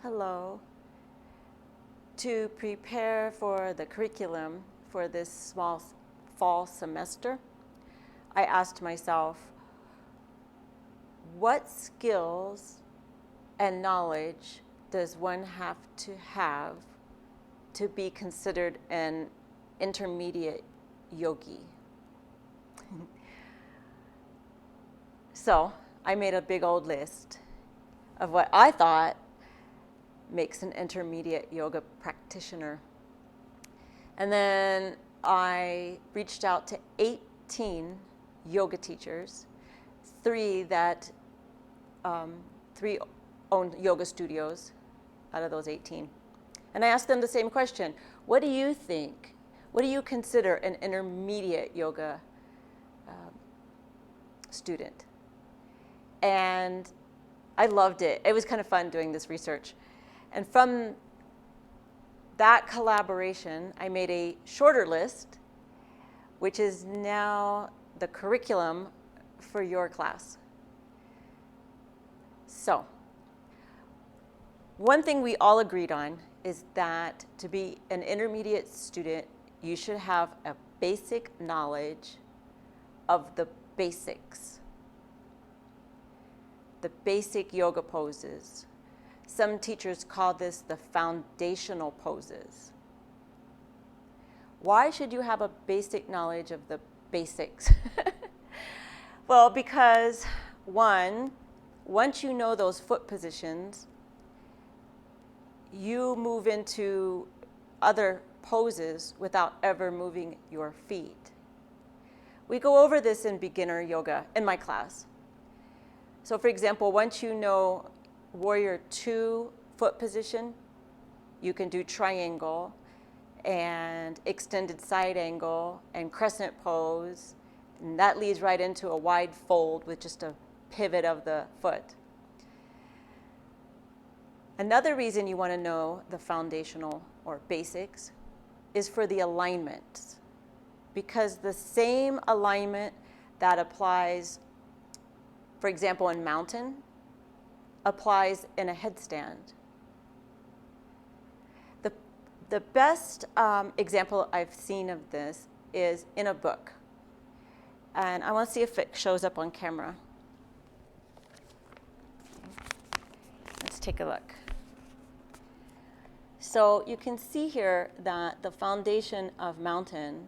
Hello. To prepare for the curriculum for this small fall semester, I asked myself, what skills and knowledge does one have to be considered an intermediate yogi? So I made a big old list of what I thought makes an intermediate yoga practitioner. And then I reached out to 18 yoga teachers, three owned yoga studios out of those 18. And I asked them the same question. What do you think? What do you consider an intermediate yoga student? And I loved it. It was kind of fun doing this research. And from that collaboration, I made a shorter list, which is now the curriculum for your class. So, one thing we all agreed on is that to be an intermediate student, you should have a basic knowledge of the basics, the basic yoga poses. Some teachers call this the foundational poses. Why should you have a basic knowledge of the basics? Well, because once you know those foot positions, you move into other poses without ever moving your feet. We go over this in beginner yoga in my class. So for example, once you know Warrior 2 foot position, you can do triangle and extended side angle and crescent pose. And that leads right into a wide fold with just a pivot of the foot. Another reason you want to know the foundational or basics is for the alignment, because the same alignment that applies, for example, in mountain, applies in a headstand. The best example I've seen of this is in a book. And I want to see if it shows up on camera. Let's take a look. So you can see here that the foundation of mountain,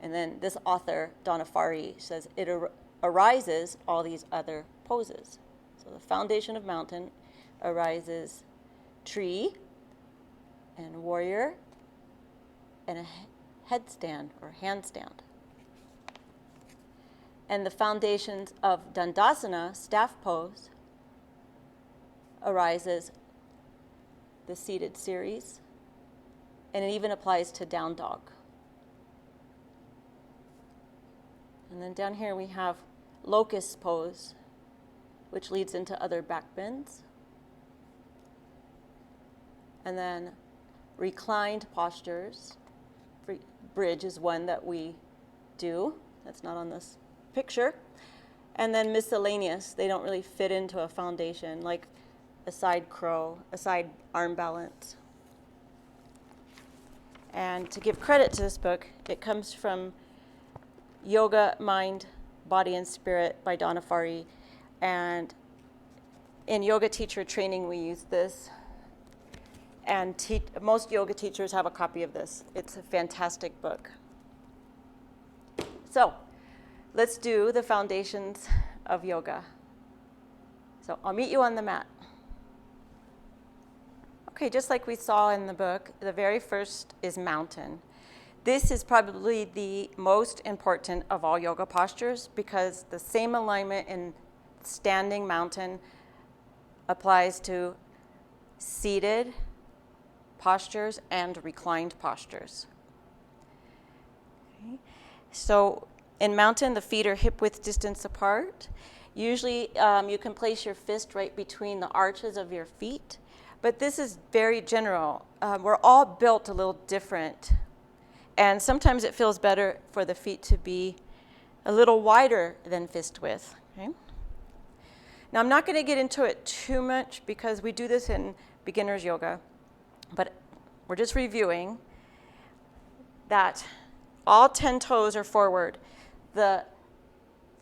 and then this author, Donna Farhi, says it arises all these other poses. So the foundation of mountain arises tree and warrior and a headstand or handstand. And the foundations of Dandasana, staff pose, arises the seated series, and it even applies to down dog. And then down here we have locust pose, which leads into other back bends. And then reclined postures. Bridge is one that we do. That's not on this picture. And then miscellaneous. They don't really fit into a foundation, like a side crow, a side arm balance. And to give credit to this book, it comes from Yoga, Mind, Body, and Spirit by Donna Farhi. And in yoga teacher training, we use this. And most yoga teachers have a copy of this. It's a fantastic book. So let's do the foundations of yoga. So I'll meet you on the mat. Okay, just like we saw in the book, the very first is mountain. This is probably the most important of all yoga postures because the same alignment in standing mountain applies to seated postures and reclined postures. Okay. So in mountain, the feet are hip-width distance apart. Usually you can place your fist right between the arches of your feet, but this is very general. We're all built a little different, and sometimes it feels better for the feet to be a little wider than fist width. Okay? Now I'm not going to get into it too much because we do this in beginner's yoga, but we're just reviewing that all 10 toes are forward. The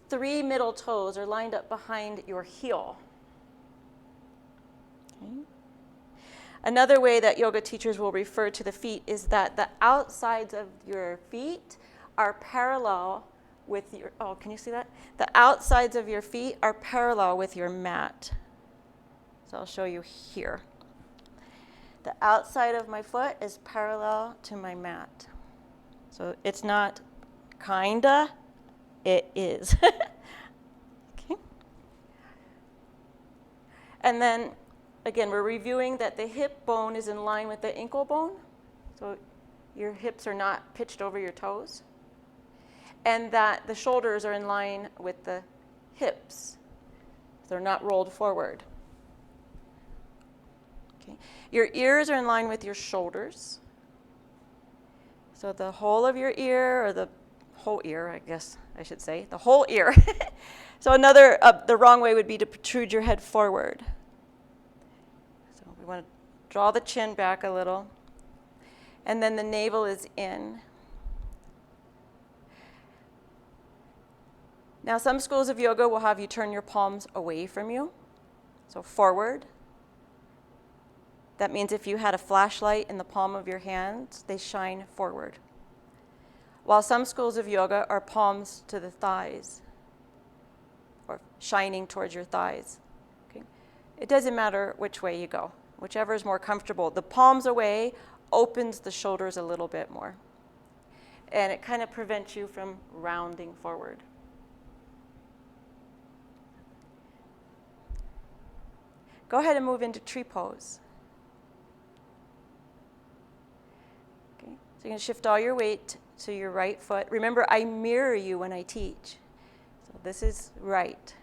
3 middle toes are lined up behind your heel. Okay. Another way that yoga teachers will refer to the feet is that the outsides of your feet are parallel with your, oh, can you see that? The outsides of your feet are parallel with your mat. So I'll show you here. The outside of my foot is parallel to my mat. So it's not kinda, it is. Okay. And then, again, we're reviewing that the hip bone is in line with the ankle bone. So your hips are not pitched over your toes. And that the shoulders are in line with the hips. They're not rolled forward. Okay. Your ears are in line with your shoulders. So the whole of your ear, or the whole ear, I guess I should say, the whole ear. So another, the wrong way would be to protrude your head forward. So we want to draw the chin back a little. And then the navel is in. Now, some schools of yoga will have you turn your palms away from you, so forward. That means if you had a flashlight in the palm of your hand, they shine forward. While some schools of yoga are palms to the thighs, or shining towards your thighs. Okay? It doesn't matter which way you go, whichever is more comfortable. The palms away opens the shoulders a little bit more, and it kind of prevents you from rounding forward. Go ahead and move into tree pose. Okay, so you're going to shift all your weight to your right foot. Remember, I mirror you when I teach. So this is right.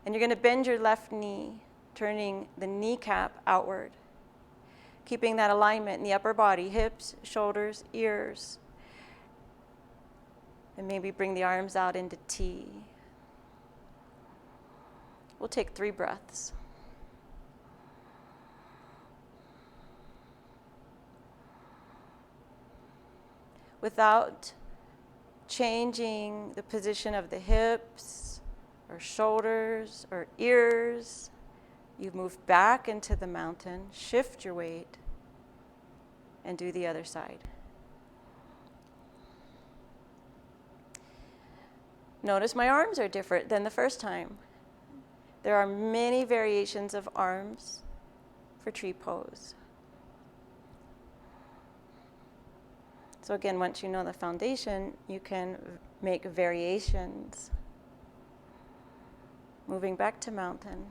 And you're going to bend your left knee, turning the kneecap outward, keeping that alignment in the upper body, hips, shoulders, ears. And maybe bring the arms out into T. We'll take 3 breaths. Without changing the position of the hips or shoulders or ears, you move back into the mountain, shift your weight, and do the other side. Notice my arms are different than the first time. There are many variations of arms for tree pose. So again, once you know the foundation, you can make variations. Moving back to mountain.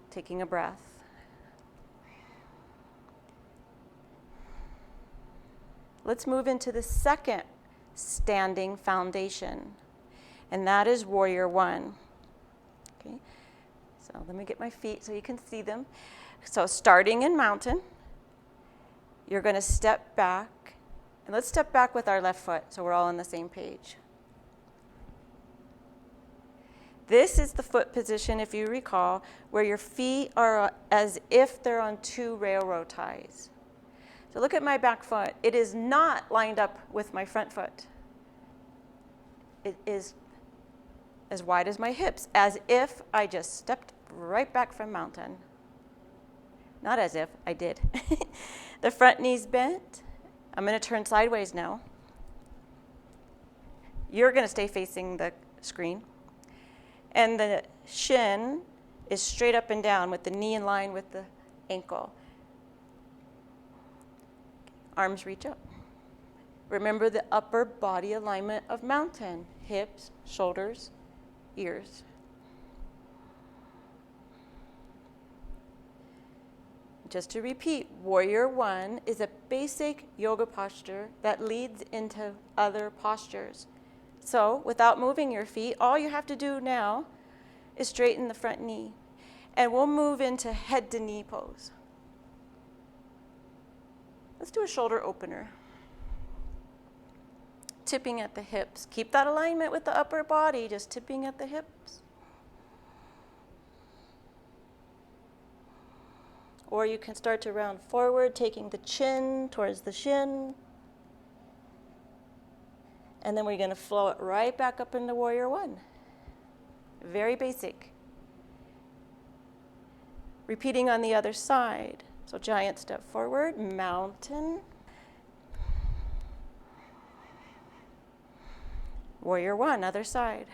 Taking a breath. Let's move into the second standing foundation, and that is Warrior One. Okay, so let me get my feet so you can see them. So starting in mountain, you're going to step back, and let's step back with our left foot so we're all on the same page. This is the foot position, if you recall, where your feet are as if they're on 2 railroad ties. So look at my back foot. It is not lined up with my front foot. It is as wide as my hips, as if I just stepped right back from mountain. Not as if, I did. The front knee's bent. I'm going to turn sideways now. You're going to stay facing the screen. And the shin is straight up and down with the knee in line with the ankle. Arms reach up. Remember the upper body alignment of mountain. Hips, shoulders, ears. Just to repeat, Warrior One is a basic yoga posture that leads into other postures. So, without moving your feet, all you have to do now is straighten the front knee. And we'll move into head to knee pose. Let's do a shoulder opener. Tipping at the hips. Keep that alignment with the upper body, just tipping at the hips. Or you can start to round forward, taking the chin towards the shin. And then we're going to flow it right back up into Warrior One. Very basic. Repeating on the other side. So giant step forward, mountain. Warrior One, other side.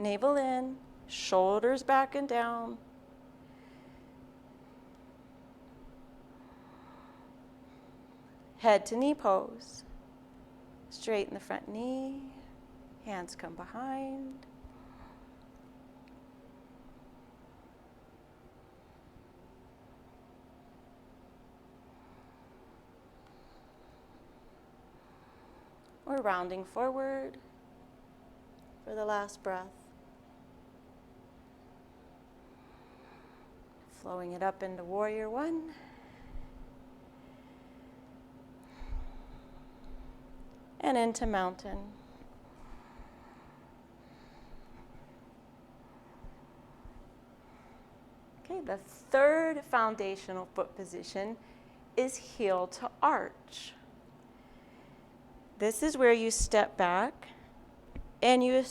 Navel in, shoulders back and down. Head to knee pose. Straighten the front knee. Hands come behind. We're rounding forward for the last breath. Flowing it up into Warrior One. And into mountain. Okay, the third foundational foot position is heel to arch. This is where you step back and you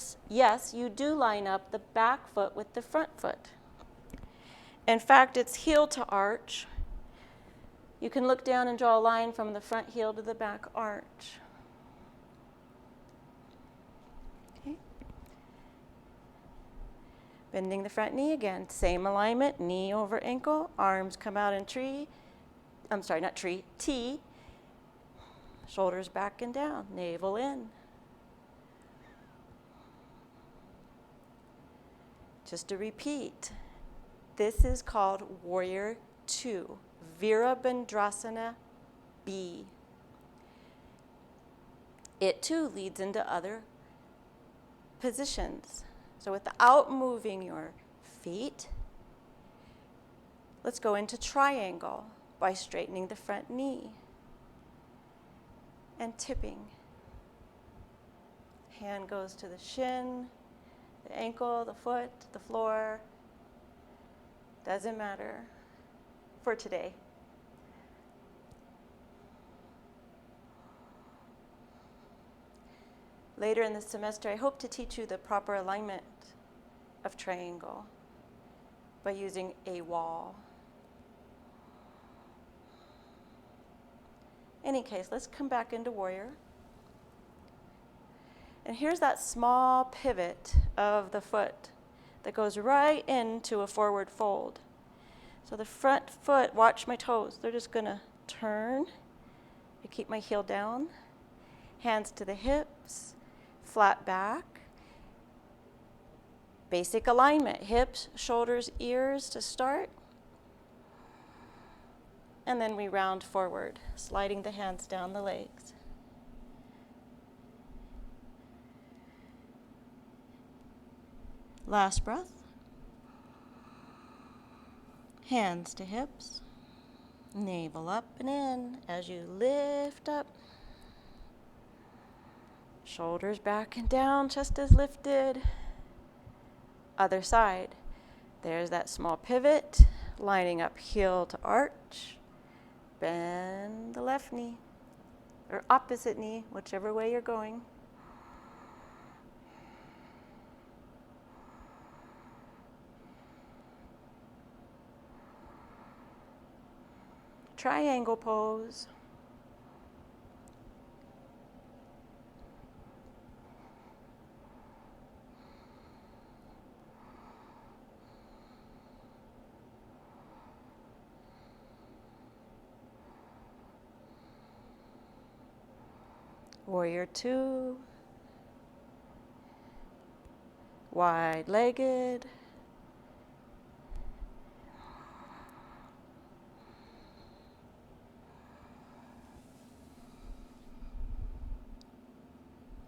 do line up the back foot with the front foot. In fact, it's heel to arch. You can look down and draw a line from the front heel to the back arch. Okay. Bending the front knee again, same alignment, knee over ankle, arms come out in T. Shoulders back and down, navel in. Just to repeat, this is called Warrior Two, Virabhadrasana B. It too leads into other positions. So without moving your feet, let's go into triangle by straightening the front knee and tipping. Hand goes to the shin, the ankle, the foot, the floor. Doesn't matter for today. Later in the semester, I hope to teach you the proper alignment of triangle by using a wall. In any case, let's come back into warrior. And here's that small pivot of the foot that goes right into a forward fold. So the front foot, watch my toes, they're just gonna turn. I keep my heel down, hands to the hips, flat back. Basic alignment, hips, shoulders, ears to start. And then we round forward, sliding the hands down the legs. Last breath. Hands to hips, navel up and in as you lift up. Shoulders back and down, chest is lifted. Other side. There's that small pivot, lining up heel to arch. Bend the left knee, or opposite knee, whichever way you're going. Triangle pose. Warrior Two. Wide-legged.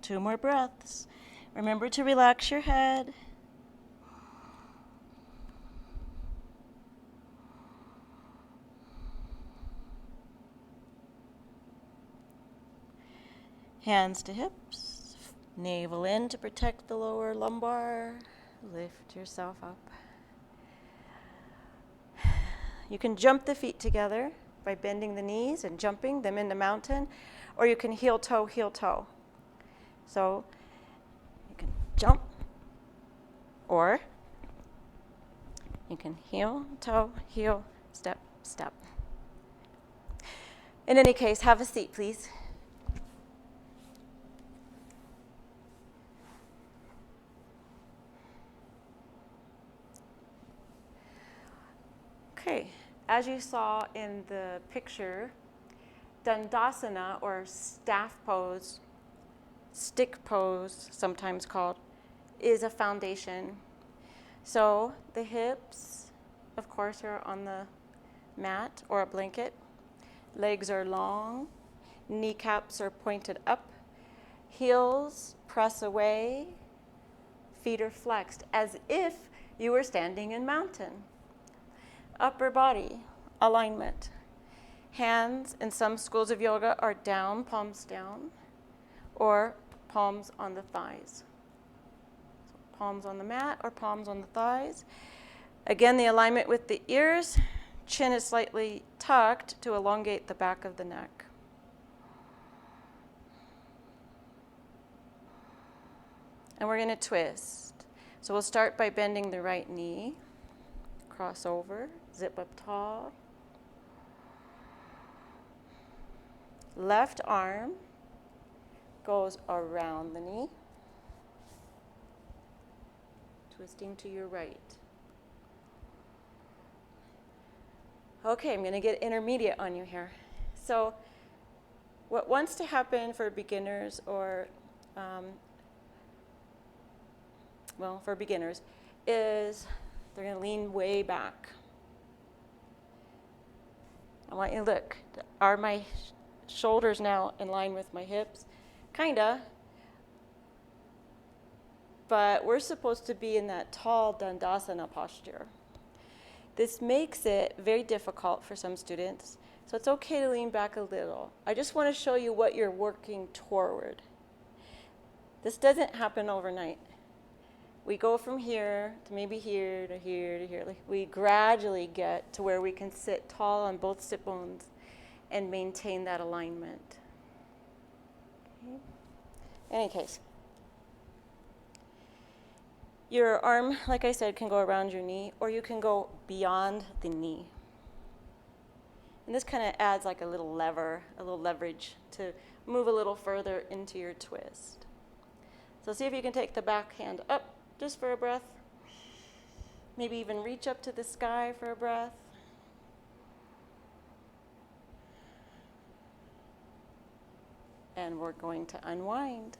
Two more breaths. Remember to relax your head. Hands to hips, navel in to protect the lower lumbar. Lift yourself up. You can jump the feet together by bending the knees and jumping them into mountain, or you can heel toe, heel toe. So you can jump, or you can heel, toe, heel, step, step. In any case, have a seat, please. Okay, as you saw in the picture, Dandasana, or staff pose, stick pose, sometimes called, is a foundation. So the hips, of course, are on the mat or a blanket. Legs are long, kneecaps are pointed up, heels press away, feet are flexed as if you were standing in mountain. Upper body alignment. Hands in some schools of yoga are down, palms down, or palms on the thighs. So palms on the mat or palms on the thighs. Again, the alignment with the ears. Chin is slightly tucked to elongate the back of the neck. And we're going to twist. So we'll start by bending the right knee. Cross over, zip up tall. Left arm goes around the knee. Twisting to your right. Okay, I'm going to get intermediate on you here. So what wants to happen for beginners or, for beginners is they're going to lean way back. I want you to look. Are my shoulders now in line with my hips? Kinda. But we're supposed to be in that tall Dandasana posture. This makes it very difficult for some students, so it's okay to lean back a little. I just want to show you what you're working toward. This doesn't happen overnight. We go from here to maybe here to here to here. We gradually get to where we can sit tall on both sit bones and maintain that alignment. Okay. In any case, your arm, like I said, can go around your knee, or you can go beyond the knee. And this kind of adds like a little lever, a little leverage to move a little further into your twist. So see if you can take the back hand up just for a breath. Maybe even reach up to the sky for a breath. And we're going to unwind.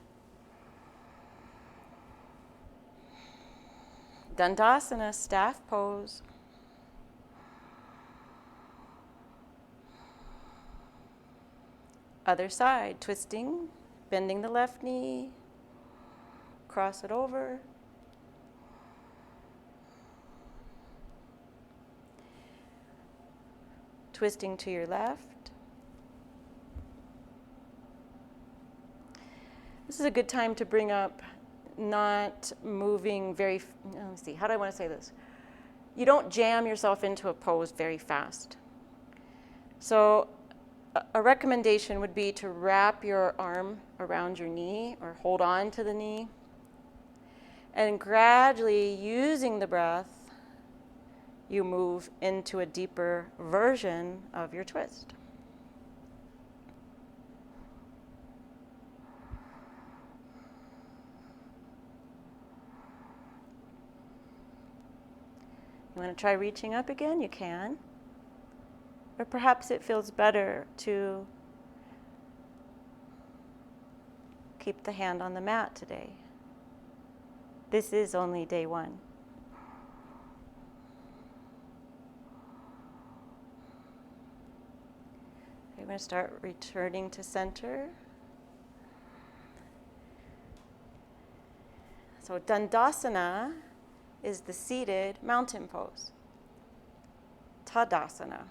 Dandasana, staff pose. Other side, twisting, bending the left knee, cross it over. Twisting to your left. This is a good time to bring up not moving very, let me see, how do I want to say this? You don't jam yourself into a pose very fast. So a recommendation would be to wrap your arm around your knee or hold on to the knee and gradually, using the breath, you move into a deeper version of your twist. You want to try reaching up again? You can. Or perhaps it feels better to keep the hand on the mat today. This is only day one. We're going to start returning to center. So Dandasana is the seated mountain pose. Tadasana.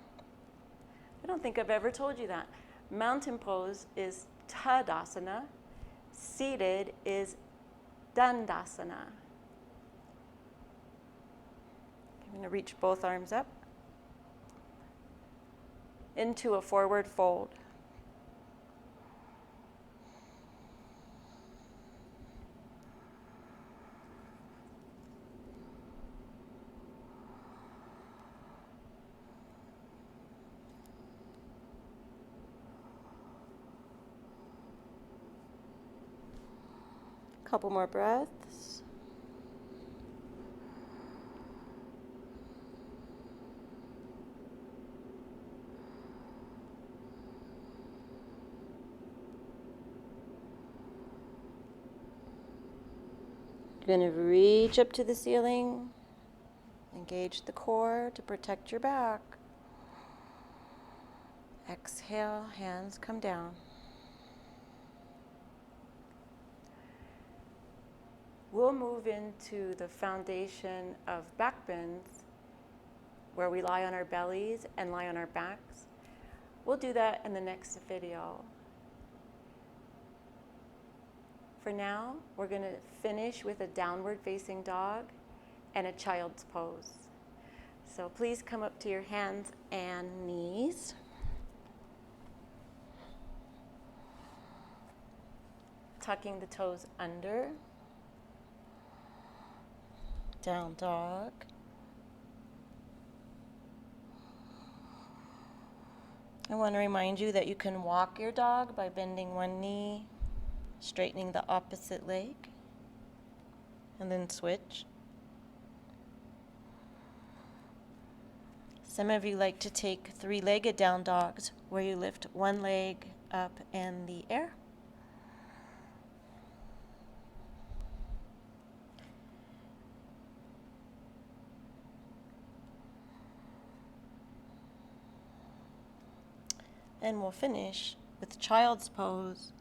I don't think I've ever told you that. Mountain pose is Tadasana, Seated is Dandasana. I'm going to reach both arms up into a forward fold. Couple more breaths. You're going to reach up to the ceiling, engage the core to protect your back. Exhale, hands come down. We'll move into the foundation of back bends, where we lie on our bellies and lie on our backs. We'll do that in the next video. For now, we're going to finish with a downward facing dog and a child's pose. So please come up to your hands and knees. Tucking the toes under. Down dog. I want to remind you that you can walk your dog by bending one knee, straightening the opposite leg, and then switch. Some of you like to take three-legged down dogs, where you lift one leg up in the air. And we'll finish with child's pose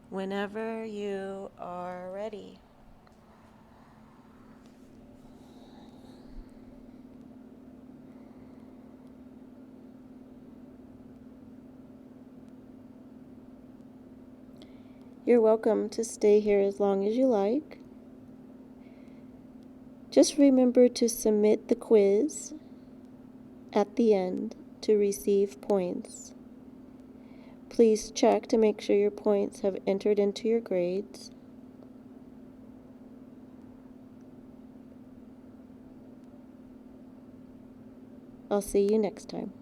whenever you are ready. You're welcome to stay here as long as you like. Just remember to submit the quiz at the end to receive points. Please check to make sure your points have entered into your grades. I'll see you next time.